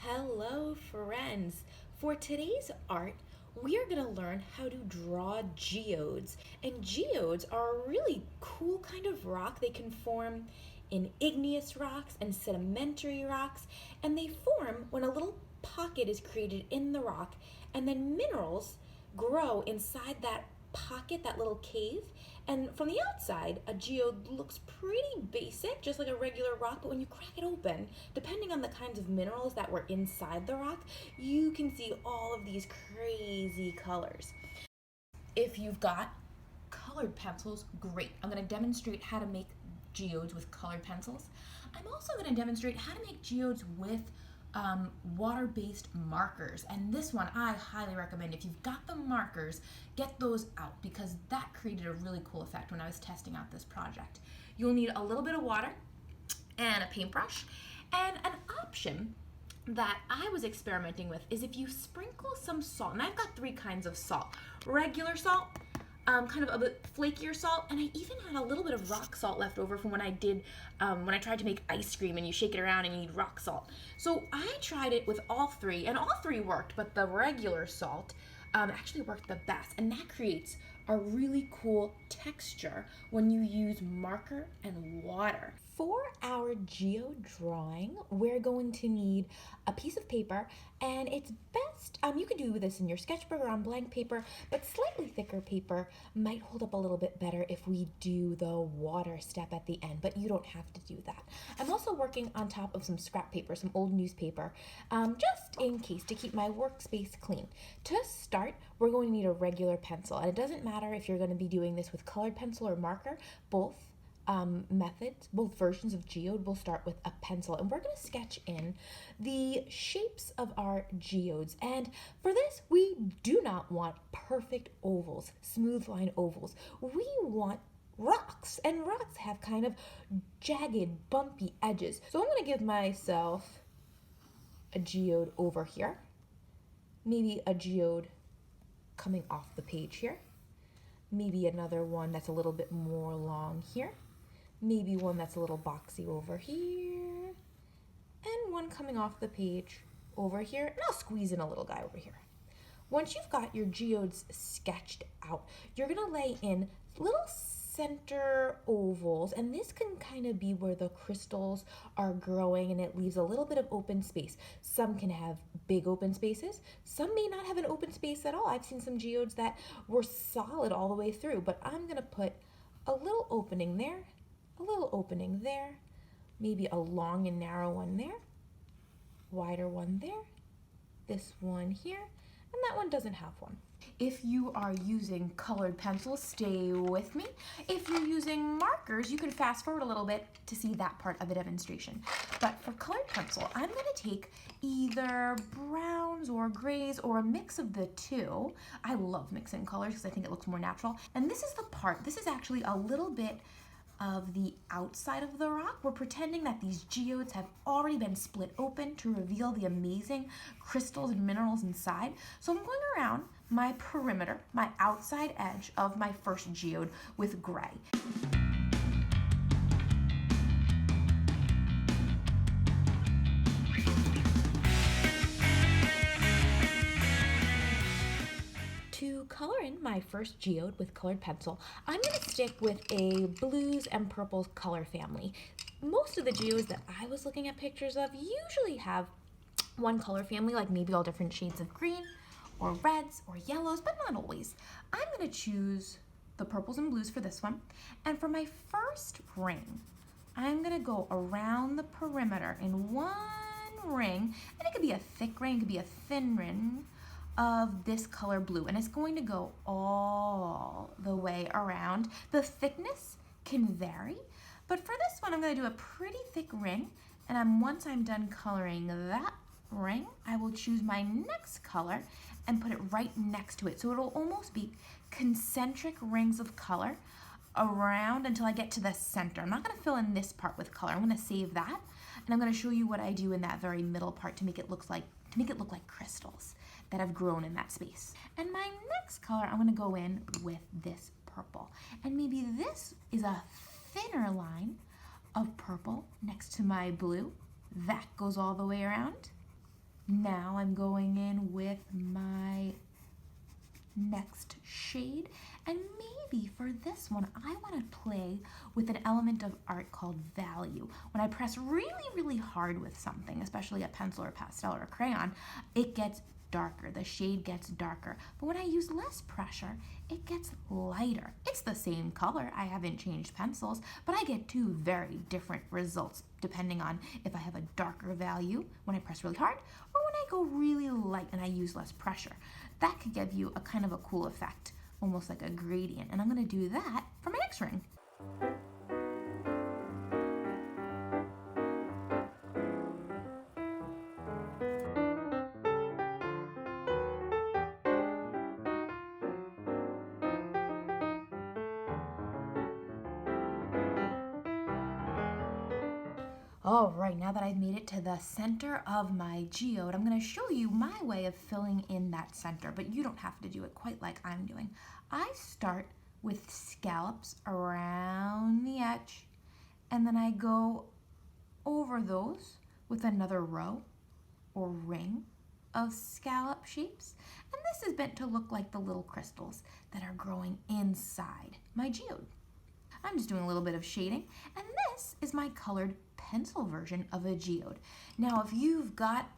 Hello friends! For today's art, we are going to learn how to draw geodes. And geodes are a really cool kind of rock. They can form in igneous rocks and sedimentary rocks, and they form when a little pocket is created in the rock, and then minerals grow inside that pocket, that little cave. And from the outside, a geode looks pretty basic, just like a regular rock, but when you crack it open, depending on the kinds of minerals that were inside the rock, you can see all of these crazy colors. If you've got colored pencils, great. I'm going to demonstrate how to make geodes with colored pencils. I'm also going to demonstrate how to make geodes with water-based markers, and this one I highly recommend. If you've got the markers, get those out because that created a really cool effect when I was testing out this project. You'll need a little bit of water and a paintbrush, and an option that I was experimenting with is if you sprinkle some salt, and I've got three kinds of salt: regular salt, kind of a bit flakier salt, and I even had a little bit of rock salt left over from when I tried to make ice cream and you shake it around and you need rock salt. So I tried it with all three, and all three worked, but the regular salt actually worked the best, and that creates a really cool texture when you use marker and water. For our geode drawing, we're going to need a piece of paper, and it's best, you can do this in your sketchbook or on blank paper, but slightly thicker paper might hold up a little bit better if we do the water step at the end, but you don't have to do that. I'm also working on top of some scrap paper, some old newspaper, just in case, to keep my workspace clean. To start, we're going to need a regular pencil, and it doesn't matter if you're going to be doing this with colored pencil or marker. Both methods, both versions of geode will start with a pencil, and we're going to sketch in the shapes of our geodes. And for this, we do not want perfect ovals, smooth line ovals. We want rocks, and rocks have kind of jagged, bumpy edges. So I'm going to give myself a geode over here, maybe a geode coming off the page here, maybe another one that's a little bit more long here, maybe one that's a little boxy over here, and one coming off the page over here, and I'll squeeze in a little guy over here. Once you've got your geodes sketched out, you're gonna lay in little center ovals, and this can kind of be where the crystals are growing, and it leaves a little bit of open space. Some can have big open spaces, some may not have an open space at all. I've seen some geodes that were solid all the way through, but I'm gonna put a little opening there, a little opening there, maybe a long and narrow one there, wider one there, this one here, and that one doesn't have one. If you are using colored pencils, stay with me. If you're using markers, you can fast forward a little bit to see that part of the demonstration. But for colored pencil, I'm going to take either browns or grays or a mix of the two. I love mixing colors because I think it looks more natural. And this is the part, this is actually a little bit of the outside of the rock. We're pretending that these geodes have already been split open to reveal the amazing crystals and minerals inside. So I'm going around my perimeter, my outside edge of my first geode with gray. To color in my first geode with colored pencil, I'm going to stick with a blues and purples color family. Most of the geodes that I was looking at pictures of usually have one color family, like maybe all different shades of green or reds or yellows, but not always. I'm going to choose the purples and blues for this one. And for my first ring, I'm going to go around the perimeter in one ring, and it could be a thick ring, it could be a thin ring of this color blue, and it's going to go all the way around. The thickness can vary, but for this one I'm going to do a pretty thick ring, and once I'm done coloring that ring, I will choose my next color and put it right next to it, so it'll almost be concentric rings of color around until I get to the center. I'm not going to fill in this part with color. I'm going to save that, and I'm going to show you what I do in that very middle part to make it look like crystals that have grown in that space. And my next color, I'm going to go in with this purple, and maybe this is a thinner line of purple next to my blue that goes all the way around. Now I'm going in with my next shade, and maybe for this one I want to play with an element of art called value. When I press really hard with something, especially a pencil or pastel or a crayon, it gets darker, the shade gets darker. But when I use less pressure, it gets lighter. It's the same color, I haven't changed pencils, but I get two very different results depending on if I have a darker value when I press really hard or when I go really light and I use less pressure. That could give you a kind of a cool effect, almost like a gradient. And I'm going to do that for my next ring. All right, now that I've made it to the center of my geode, I'm going to show you my way of filling in that center, but you don't have to do it quite like I'm doing. I start with scallops around the edge, and then I go over those with another row or ring of scallop shapes. And this is meant to look like the little crystals that are growing inside my geode. I'm just doing a little bit of shading, and this is my colored pencil version of a geode. Now, if you've got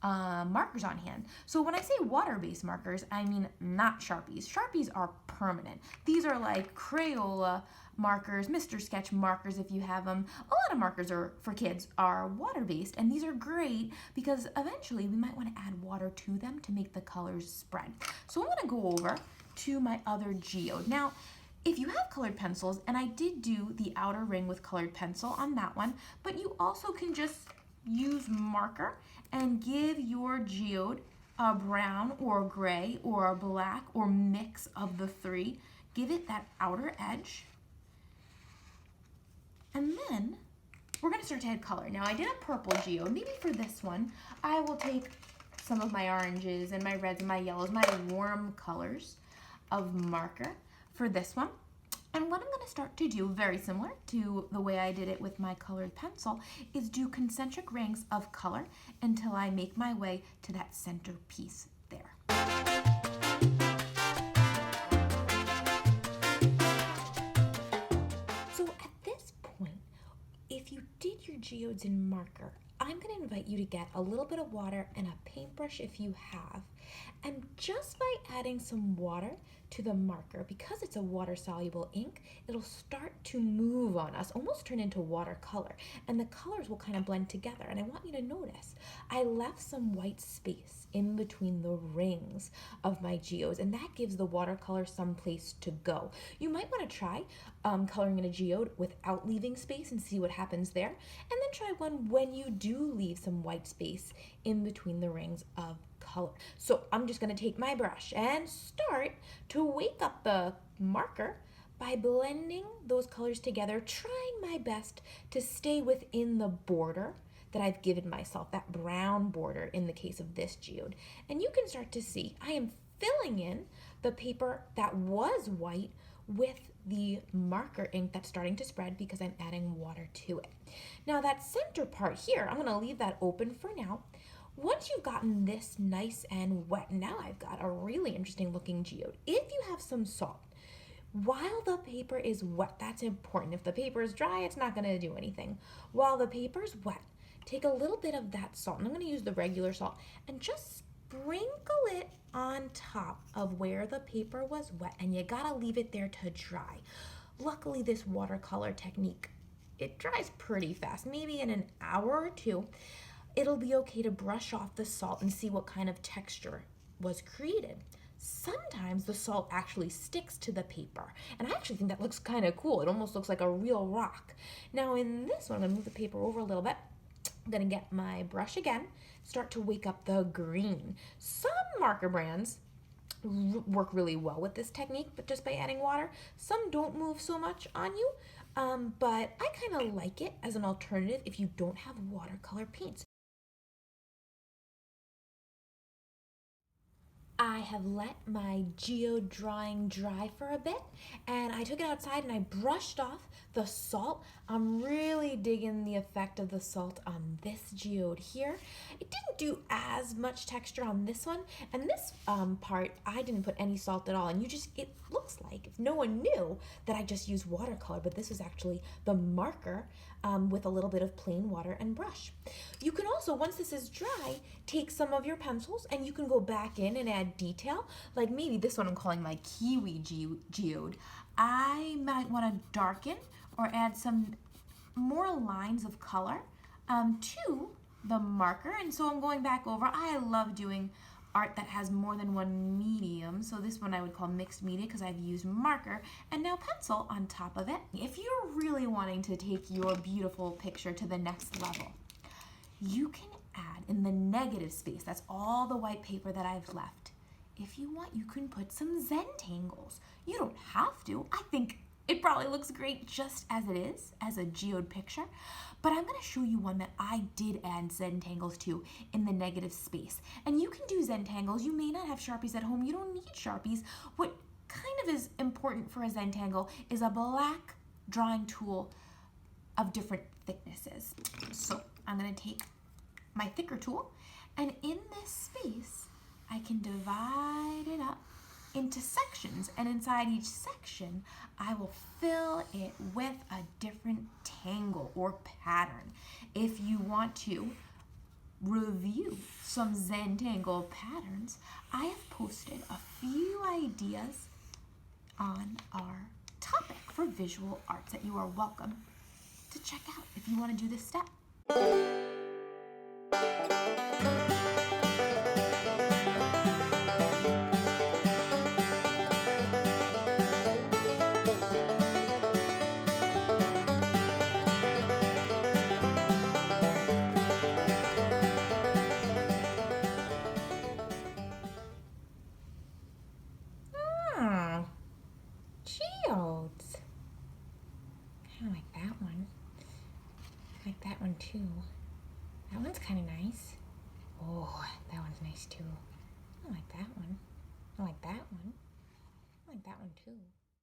markers on hand. So when I say water-based markers, I mean not Sharpies. Sharpies are permanent. These are like Crayola markers, Mr. Sketch markers if you have them. A lot of markers are for kids are water-based, and these are great because eventually we might want to add water to them to make the colors spread. So I'm going to go over to my other geode. Now, if you have colored pencils, and I did do the outer ring with colored pencil on that one, but you also can just use marker and give your geode a brown or a gray or a black or mix of the three. Give it that outer edge. And then we're going to start to add color. Now I did a purple geode. Maybe for this one, I will take some of my oranges and my reds and my yellows, my warm colors of marker for this one. And what I'm going to start to do, very similar to the way I did it with my colored pencil, is do concentric rings of color until I make my way to that center piece there. So at this point, if you did your geodes in marker, I'm going to invite you to get a little bit of water and a paintbrush if you have. And just by adding some water to the marker, because it's a water-soluble ink, it'll start to move on us, almost turn into watercolor, and the colors will kind of blend together. And I want you to notice, I left some white space in between the rings of my geodes, and that gives the watercolor some place to go. You might want to try coloring in a geode without leaving space and see what happens there, and then try one when you do leave some white space in between the rings of color. So I'm just going to take my brush and start to wake up the marker by blending those colors together, trying my best to stay within the border that I've given myself, that brown border in the case of this geode. And you can start to see I am filling in the paper that was white with the marker ink that's starting to spread because I'm adding water to it. Now that center part here, I'm going to leave that open for now. Once you've gotten this nice and wet, now I've got a really interesting looking geode. If you have some salt, while the paper is wet, that's important. If the paper is dry, it's not going to do anything. While the paper is wet, take a little bit of that salt, and I'm going to use the regular salt, and just sprinkle it on top of where the paper was wet, and you got to leave it there to dry. Luckily, this watercolor technique, it dries pretty fast, maybe in an hour or two. It'll be okay to brush off the salt and see what kind of texture was created. Sometimes the salt actually sticks to the paper, and I actually think that looks kind of cool. It almost looks like a real rock. Now in this one, I'm going to move the paper over a little bit. I'm going to get my brush again, start to wake up the green. Some marker brands work really well with this technique, but just by adding water. Some don't move so much on you, but I kind of like it as an alternative if you don't have watercolor paints. I have let my geode drawing dry for a bit, and I took it outside and I brushed off the salt. I'm really digging the effect of the salt on this geode here. It didn't do as much texture on this one, and this part I didn't put any salt at all, and it looks like, if no one knew, that I just used watercolor, but this was actually the marker with a little bit of plain water and brush. You can also, once this is dry, take some of your pencils and you can go back in and add detail. Like maybe this one I'm calling my kiwi geode. I might want to darken or add some more lines of color to the marker. And so I'm going back over. I love doing art that has more than one medium. So this one I would call mixed media because I've used marker and now pencil on top of it. If you're really wanting to take your beautiful picture to the next level, you can add in the negative space, that's all the white paper that I've left. If you want, you can put some Zentangles. You don't have to. I think it probably looks great just as it is, as a geode picture. But I'm gonna show you one that I did add Zentangles to in the negative space. And you can do Zentangles. You may not have Sharpies at home. You don't need Sharpies. What kind of is important for a Zentangle is a black drawing tool of different thicknesses. So I'm gonna take my thicker tool, and in this space, I can divide it up into sections, and inside each section, I will fill it with a different tangle or pattern. If you want to review some Zentangle patterns, I have posted a few ideas on our topic for visual arts that you are welcome to check out if you want to do this step. Geodes. Kind of like that one. I like that one too. That one's kind of nice. Oh, that one's nice too. I like that one. I like that one. I like that one too.